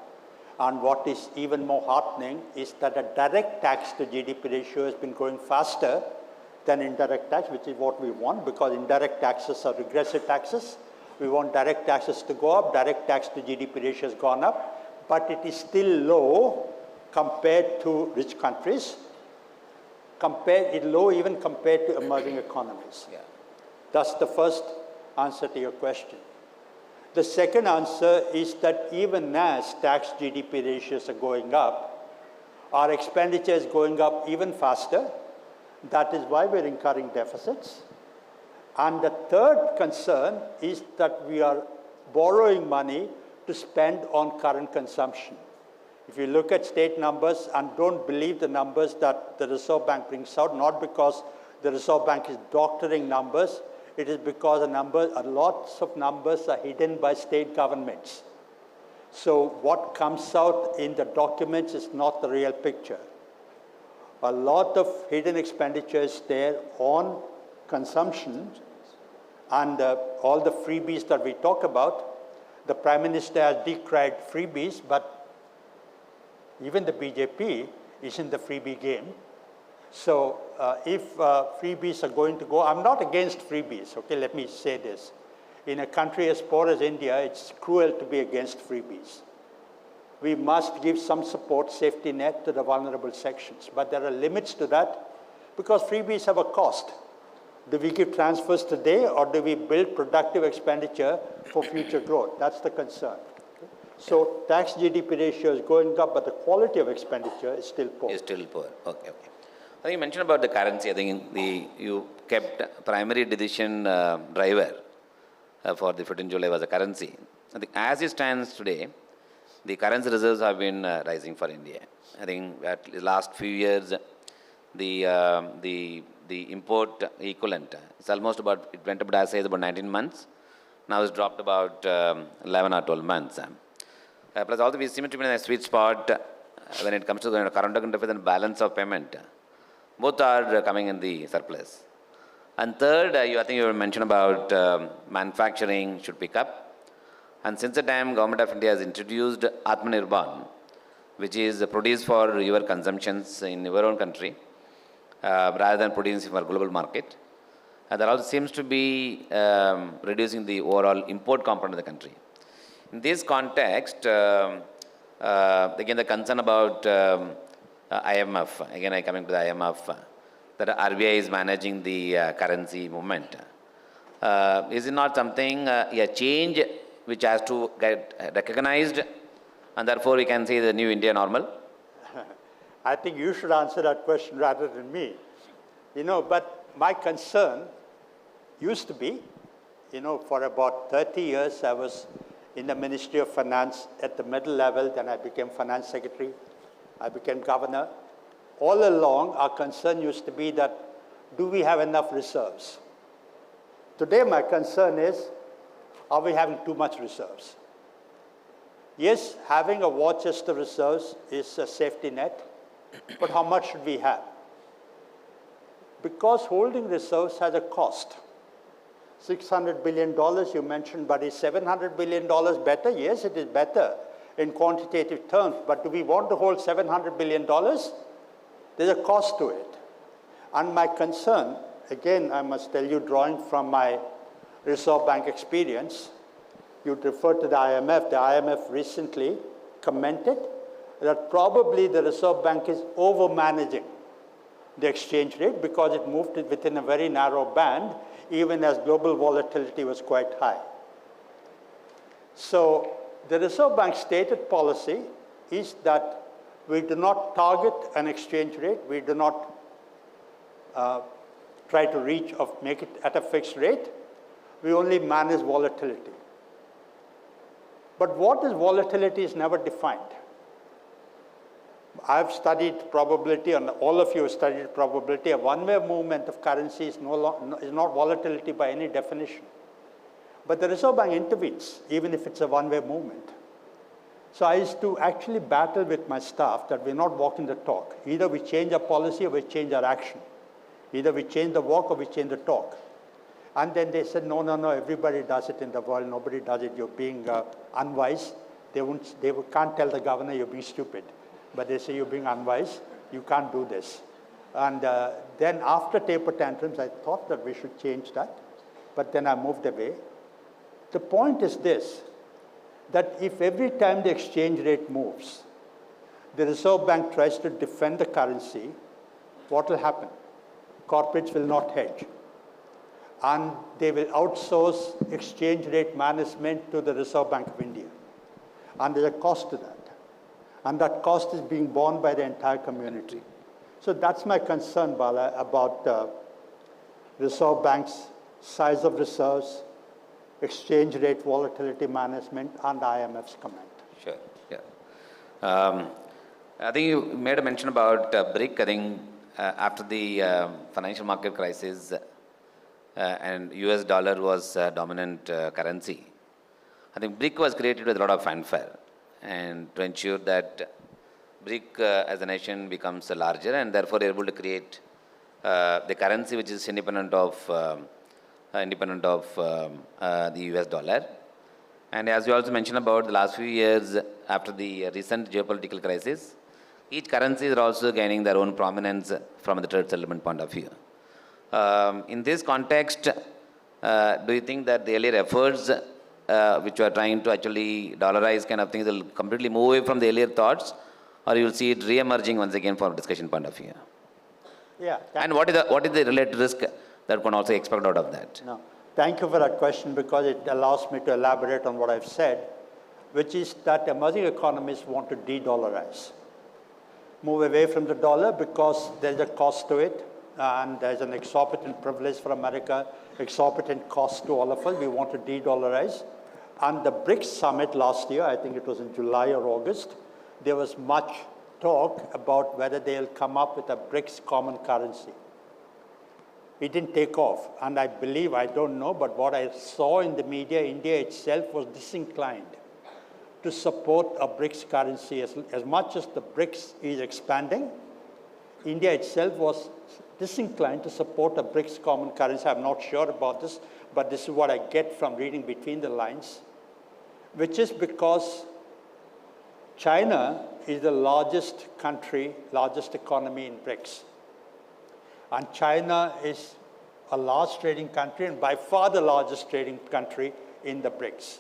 And what is even more heartening is that the direct tax to GDP ratio has been growing faster than indirect tax, which is what we want, because indirect taxes are regressive taxes. We want direct taxes to go up. Direct tax to GDP ratio has gone up, but it is still low compared to rich countries. It's low even compared to emerging economies.
Yeah.
That's the first answer to your question. The second answer is that even as tax GDP ratios are going up, our expenditure is going up even faster. That is why we're incurring deficits. And the third concern is that we are borrowing money to spend on current consumption. If you look at state numbers and don't believe the numbers that the Reserve Bank brings out, not because the Reserve Bank is doctoring numbers, it is because lots of numbers are hidden by state governments. So what comes out in the documents is not the real picture. A lot of hidden expenditures there on consumption and all the freebies that we talk about. The Prime Minister has decried freebies, but even the BJP is in the freebie game. So if freebies are going to go, I'm not against freebies, okay, let me say this. In a country as poor as India, it's cruel to be against freebies. We must give some support, safety net to the vulnerable sections, but there are limits to that because freebies have a cost. Do we give transfers today or do we build productive expenditure for future growth? That's the concern. So tax GDP ratio is going up, but the quality of expenditure is still poor.
Is still poor. Okay, okay. I think you mentioned about the currency. I think you kept primary decision driver for the 15th July was the currency. I think as it stands today, the currency reserves have been rising for India. I think at the last few years, the import equivalent, it's almost about, it went up as say about 19 months. Now it's dropped about 11 or 12 months. Plus also we seem to be in a sweet spot when it comes to the current account deficit and balance of payment. Both are coming in the surplus. And third, I think you mentioned about manufacturing should pick up. And since the time Government of India has introduced Atmanirbhar, which is produced for your consumptions in your own country, rather than producing for global market, that also seems to be reducing the overall import component of the country. In this context, again the concern about IMF, again I coming to the IMF, that RBI is managing the currency movement. Is it not something, a change which has to get recognized and therefore we can say the new India normal?
I think you should answer that question rather than me. But my concern used to be, for about 30 years I was in the Ministry of Finance at the middle level, then I became Finance Secretary, I became Governor. All along, our concern used to be that, do we have enough reserves? Today, my concern is, are we having too much reserves? Yes, having a war chest of reserves is a safety net, but how much should we have? Because holding reserves has a cost. $600 billion you mentioned, but is $700 billion better? Yes, it is better in quantitative terms, but do we want to hold $700 billion? There's a cost to it. And my concern, again, I must tell you, drawing from my Reserve Bank experience, you'd refer to the IMF. The IMF recently commented that probably the Reserve Bank is over-managing the exchange rate because it moved it within a very narrow band, even as global volatility was quite high. So the Reserve Bank's stated policy is that we do not target an exchange rate. We do not try to reach or make it at a fixed rate. We only manage volatility. But what is volatility is never defined. I've studied probability, and all of you have studied probability. A one-way movement of currency is not volatility by any definition. But the Reserve Bank intervenes, even if it's a one-way movement. So I used to actually battle with my staff that we're not walking the talk. Either we change our policy or we change our action. Either we change the walk or we change the talk. And then they said, no, everybody does it in the world. Nobody does it. You're being unwise. They can't tell the governor you're being stupid. But they say you're being unwise. You can't do this. And then after taper tantrums, I thought that we should change that. But then I moved away. The point is this, that if every time the exchange rate moves, the Reserve Bank tries to defend the currency, what will happen? Corporates will not hedge. And they will outsource exchange rate management to the Reserve Bank of India. And there's a cost to that. And that cost is being borne by the entire community. So that's my concern, Bala, about Reserve Bank's size of reserves, exchange rate volatility management, and IMF's comment.
Sure. Yeah. I think you made a mention about BRIC. I think after the financial market crisis and US dollar was dominant currency, I think BRIC was created with a lot of fanfare and to ensure that BRIC as a nation becomes larger and therefore able to create the currency which is independent of the US dollar. And as you also mentioned about the last few years after the recent geopolitical crisis, each currency is also gaining their own prominence from the trade settlement point of view. In this context, do you think that the earlier efforts which were trying to actually dollarize kind of things will completely move away from the earlier thoughts, or you will see it re-emerging once again from a discussion point of view?
Yeah.
And what is the related risk that one also expect out of that?
No. Thank you for that question because it allows me to elaborate on what I've said, which is that emerging economies want to de-dollarize. Move away from the dollar because there's a cost to it and there's an exorbitant privilege for America, exorbitant cost to all of us. We want to de-dollarize. And the BRICS summit last year, I think it was in July or August, there was much talk about whether they'll come up with a BRICS common currency. It didn't take off. And I believe, I don't know, but what I saw in the media, India itself was disinclined to support a BRICS currency. As much as the BRICS is expanding, India itself was disinclined to support a BRICS common currency. I'm not sure about this, but this is what I get from reading between the lines, which is because China is the largest country, largest economy in BRICS. And China is a large trading country and by far the largest trading country in the BRICS.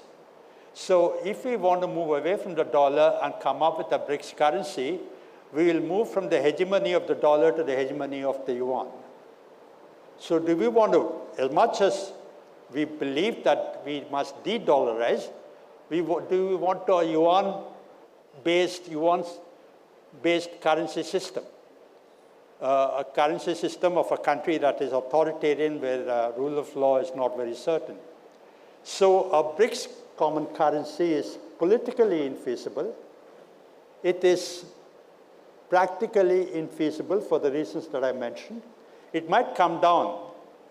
So if we want to move away from the dollar and come up with a BRICS currency, we will move from the hegemony of the dollar to the hegemony of the yuan. So do we want to, as much as we believe that we must de-dollarize, do we want a yuan-based currency system? A currency system of a country that is authoritarian where rule of law is not very certain. So a BRICS common currency is politically infeasible. It is practically infeasible for the reasons that I mentioned. It might come down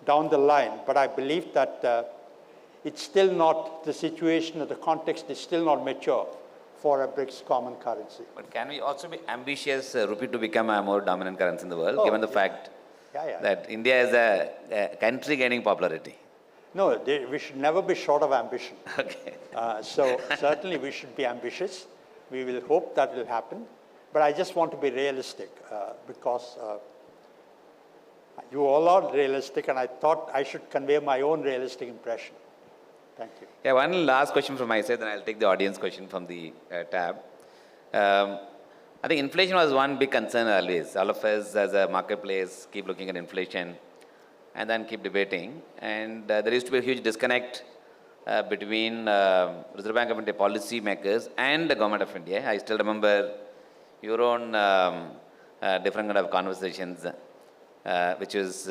the line, but I believe that it's still not, the situation or the context is still not mature for a BRICS common currency.
But can we also be ambitious, Rupee, to become a more dominant currency in the world, given the fact that India is a country gaining popularity?
No, we should never be short of ambition.
Okay.
So certainly we should be ambitious. We will hope that will happen. But I just want to be realistic because you all are realistic, and I thought I should convey my own realistic impression. Thank you.
Yeah, one last question from my side, then I'll take the audience question from the tab. I think inflation was one big concern always. All of us as a marketplace keep looking at inflation and then keep debating. And there used to be a huge disconnect between Reserve Bank of India policy makers and the government of India. I still remember your own different kind of conversations, which is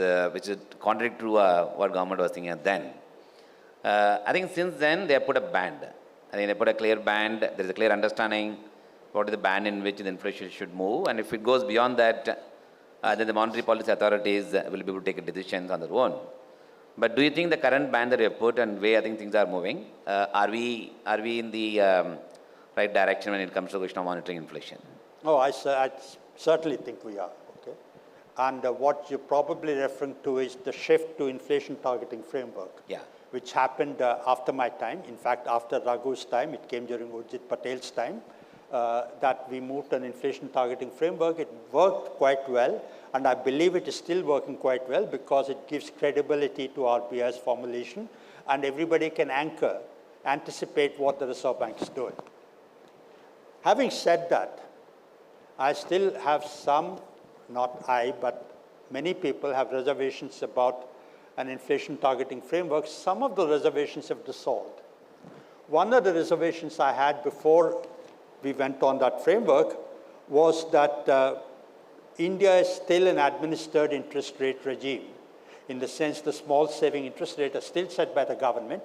contrary to what government was thinking then. I think since then they have put a band. I think they put a clear band. There is a clear understanding what is the band in which the inflation should move. And if it goes beyond that, then the monetary policy authorities will be able to take decisions on their own. But do you think the current band that we have put and way I think things are moving, are we in the right direction when it comes to the question of monitoring inflation?
Oh, I certainly think we are. Okay, and what you're probably referring to is the shift to inflation targeting framework.
Yeah.
Which happened after my time. In fact, after Raghu's time, it came during Urjit Patel's time, that we moved to an inflation targeting framework. It worked quite well, and I believe it is still working quite well because it gives credibility to RBI's formulation, and everybody can anticipate what the Reserve Bank is doing. Having said that, I still have some, not I, but many people have reservations about an inflation targeting framework. Some of the reservations have dissolved. One of the reservations I had before we went on that framework was that India is still an administered interest rate regime, in the sense the small saving interest rate is still set by the government,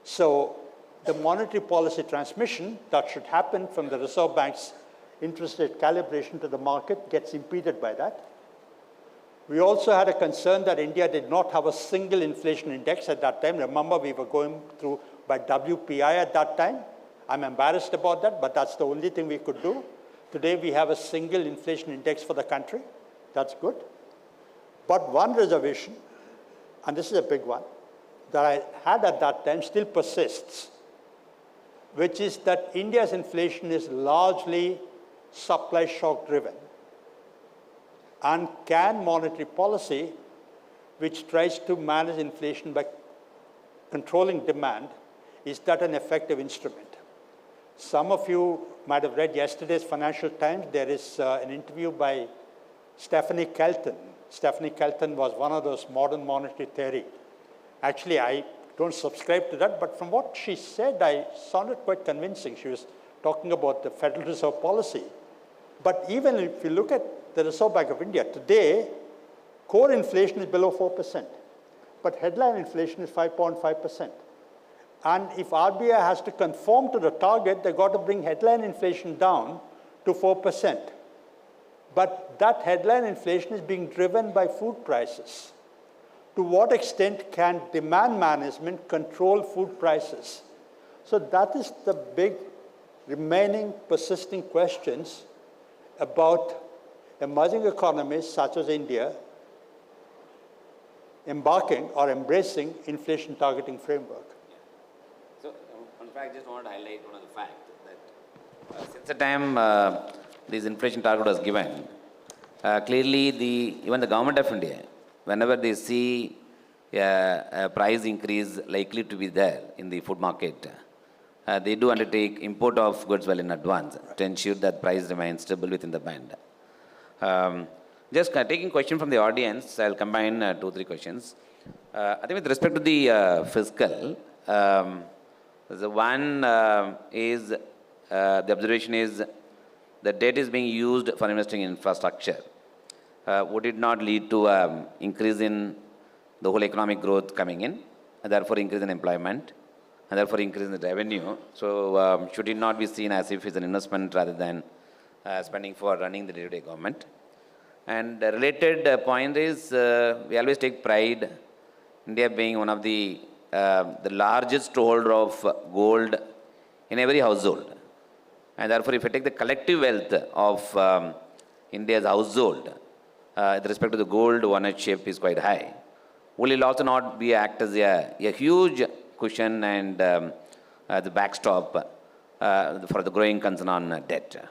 So the monetary policy transmission that should happen from the Reserve Bank's interest rate calibration to the market gets impeded by that. We also had a concern that India did not have a single inflation index at that time. Remember, we were going through by WPI at that time. I'm embarrassed about that, but that's the only thing we could do. Today, we have a single inflation index for the country. That's good. But one reservation, and this is a big one, that I had at that time still persists, which is that India's inflation is largely supply shock driven. And can monetary policy, which tries to manage inflation by controlling demand, is that an effective instrument? Some of you might have read yesterday's Financial Times. There is an interview by Stephanie Kelton. Stephanie Kelton was one of those modern monetary theory. Actually, I don't subscribe to that, but from what she said, I sounded quite convincing. She was talking about the Federal Reserve policy. But even if you look at the Reserve Bank of India, today, core inflation is below 4%, but headline inflation is 5.5%. And if RBI has to conform to the target, they've got to bring headline inflation down to 4%. But that headline inflation is being driven by food prices. To what extent can demand management control food prices? So that is the big remaining persisting questions about emerging economies such as India embarking or embracing inflation targeting framework.
So, in fact, I just want to highlight one of the facts that since the time this inflation target was given, clearly even the government of India, whenever they see a price increase likely to be there in the food market, they do undertake import of goods well in advance to ensure that price remains stable within the band. Just taking question from the audience, I'll combine 2-3 questions. I think with respect to the fiscal, the one is the observation is the debt is being used for investing in infrastructure. Would it not lead to increase in the whole economic growth coming in, and therefore increase in employment, and therefore increase in the revenue? So should it not be seen as if it's an investment rather than spending for running the day-to-day government? And the related point is, we always take pride, India being one of the largest holder of gold in every household. And therefore, if you take the collective wealth of India's household, with respect to the gold ownership is quite high. Will it also not be act as a huge cushion and the backstop for the growing concern on debt?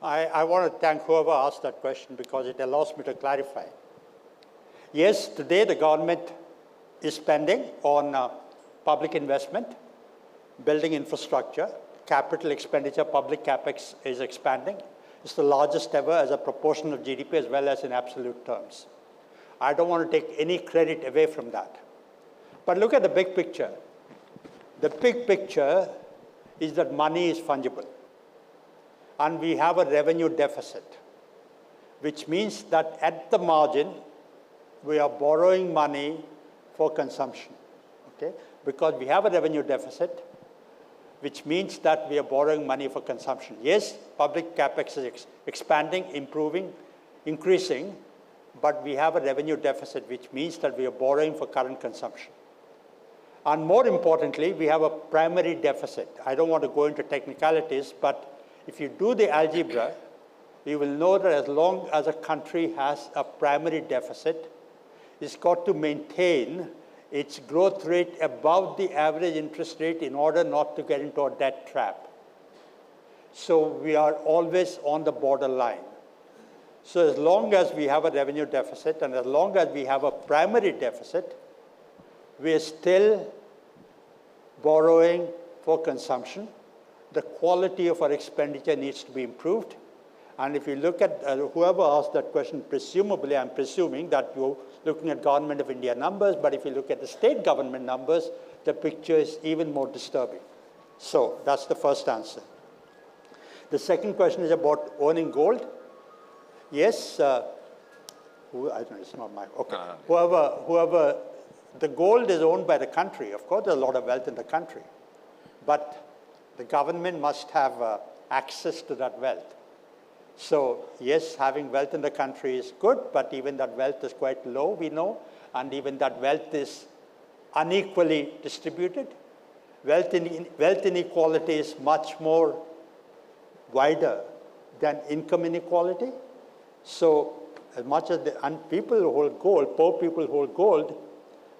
I want to thank whoever asked that question because it allows me to clarify. Yes, today the government is spending on public investment, building infrastructure, capital expenditure, public capex is expanding. It's the largest ever as a proportion of GDP as well as in absolute terms. I don't want to take any credit away from that. But look at the big picture. The big picture is that money is fungible. And we have a revenue deficit, which means that at the margin, we are borrowing money for consumption, okay? Because we have a revenue deficit, which means that we are borrowing money for consumption. Yes, public capex is expanding, improving, increasing, but we have a revenue deficit, which means that we are borrowing for current consumption. And more importantly, we have a primary deficit. I don't want to go into technicalities, but if you do the algebra, you will know that as long as a country has a primary deficit, it's got to maintain its growth rate above the average interest rate in order not to get into a debt trap. So we are always on the borderline. So as long as we have a revenue deficit and as long as we have a primary deficit, we are still borrowing for consumption. The quality of our expenditure needs to be improved. And if you look at whoever asked that question, presumably, I'm presuming that you're looking at Government of India numbers, but if you look at the state government numbers, the picture is even more disturbing. So that's the first answer. The second question is about owning gold. Yes, I don't know, it's not my, okay. Whoever the gold is owned by the country. Of course, there's a lot of wealth in the country. But the government must have access to that wealth. So yes, having wealth in the country is good, but even that wealth is quite low, we know, and even that wealth is unequally distributed. Wealth inequality is much more wider than income inequality. So as much as people hold gold, poor people hold gold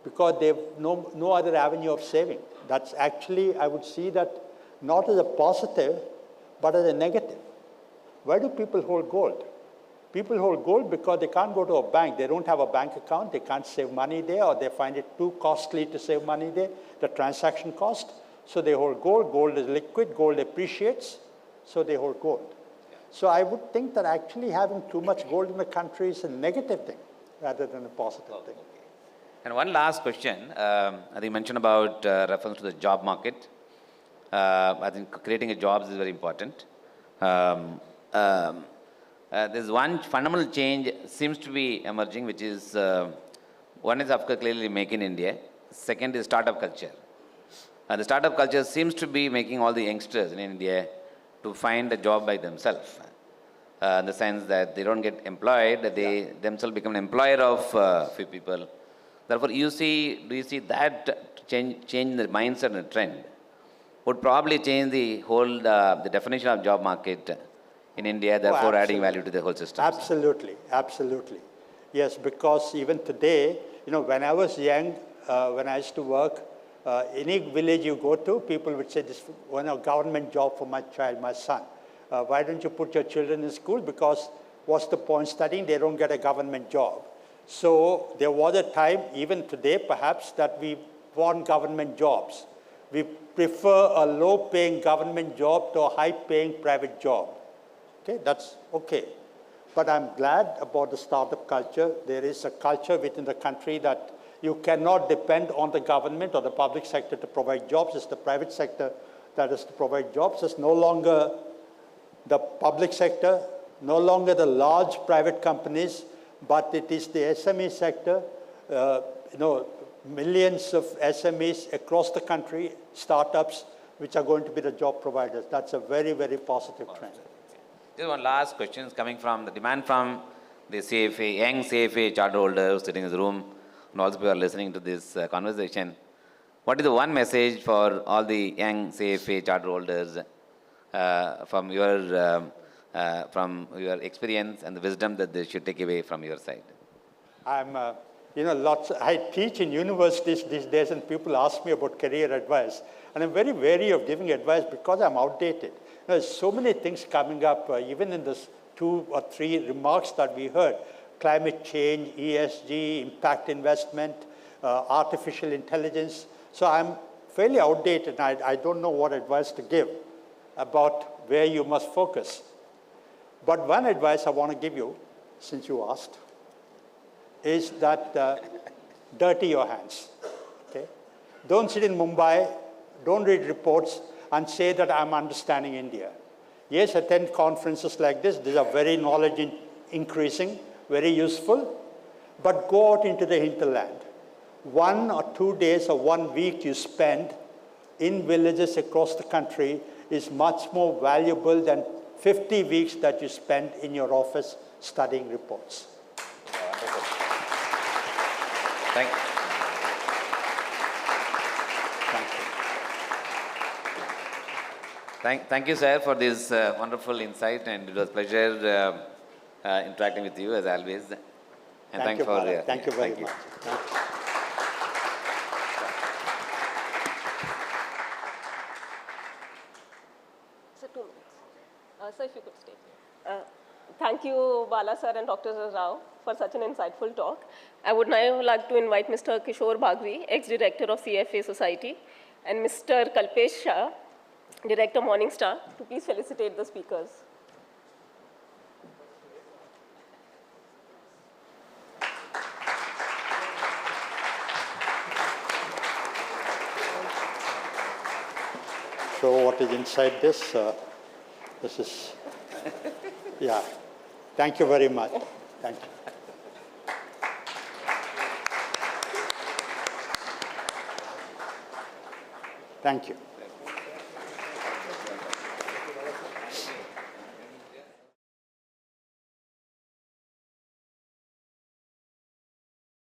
because they have no other avenue of saving. That's actually, I would see that not as a positive, but as a negative. Why do people hold gold? People hold gold because they can't go to a bank. They don't have a bank account. They can't save money there, or they find it too costly to save money there, the transaction cost. So they hold gold. Gold is liquid. Gold appreciates. So they hold gold. So I would think that actually having too much gold in the country is a negative thing rather than a positive thing.
And one last question. I think you mentioned about reference to the job market. I think creating a jobs is very important. There's one fundamental change seems to be emerging, which is one is of course clearly Make in India. Second is startup culture. The startup culture seems to be making all the youngsters in India to find a job by themselves. In the sense that they don't get employed, they themselves become an employer of few people. Therefore, do you see that change in the mindset and the trend would probably change the whole the definition of job market in India, therefore adding value to the whole system?
Absolutely, absolutely. Yes, because even today, when I was young, when I used to work, any village you go to, people would say, this one a government job for my child, my son. Why don't you put your children in school? Because what's the point studying? They don't get a government job. So there was a time, even today perhaps, that we want government jobs. We prefer a low-paying government job to a high-paying private job. Okay, that's okay. But I'm glad about the startup culture. There is a culture within the country that you cannot depend on the government or the public sector to provide jobs. It's the private sector that is to provide jobs. It's no longer the public sector, no longer the large private companies, but it is the SME sector, millions of SMEs across the country, startups, which are going to be the job providers. That's a very, very positive trend.
Just one last question is coming from the demand from the CFA, young CFA charter holders sitting in the room, and also people are listening to this conversation. What is the one message for all the young CFA charter holders from your experience and the wisdom that they should take away from your side?
I teach in universities these days, and people ask me about career advice. And I'm very wary of giving advice because I'm outdated. There's so many things coming up, even in this 2 or 3 remarks that we heard. Climate change, ESG, impact investment, artificial intelligence. So I'm fairly outdated, and I don't know what advice to give about where you must focus. But one advice I want to give you, since you asked, is that dirty your hands. Okay? Don't sit in Mumbai, don't read reports, and say that I'm understanding India. Yes, attend conferences like this. These are very knowledge increasing, very useful. But go out into the hinterland. 1 or 2 days or 1 week you spend in villages across the country is much more valuable than 50 weeks that you spend in your office studying reports.
Thank you. Thank you, sir, for this wonderful insight, and it was a pleasure interacting with you as always. And
thank you very much. Thank you.
Sir, 2 minutes. Sir, if you could stay. Thank you, Bala sir and Dr. Rao, for such an insightful talk. I would now like to invite Mr. Kishore Bhagwi, ex-director of CFA Society, and Mr. Kalpesh Shah, Director Morningstar, to please felicitate the speakers.
So what is inside this? This is, yeah. Thank you very much. Thank you. Thank you.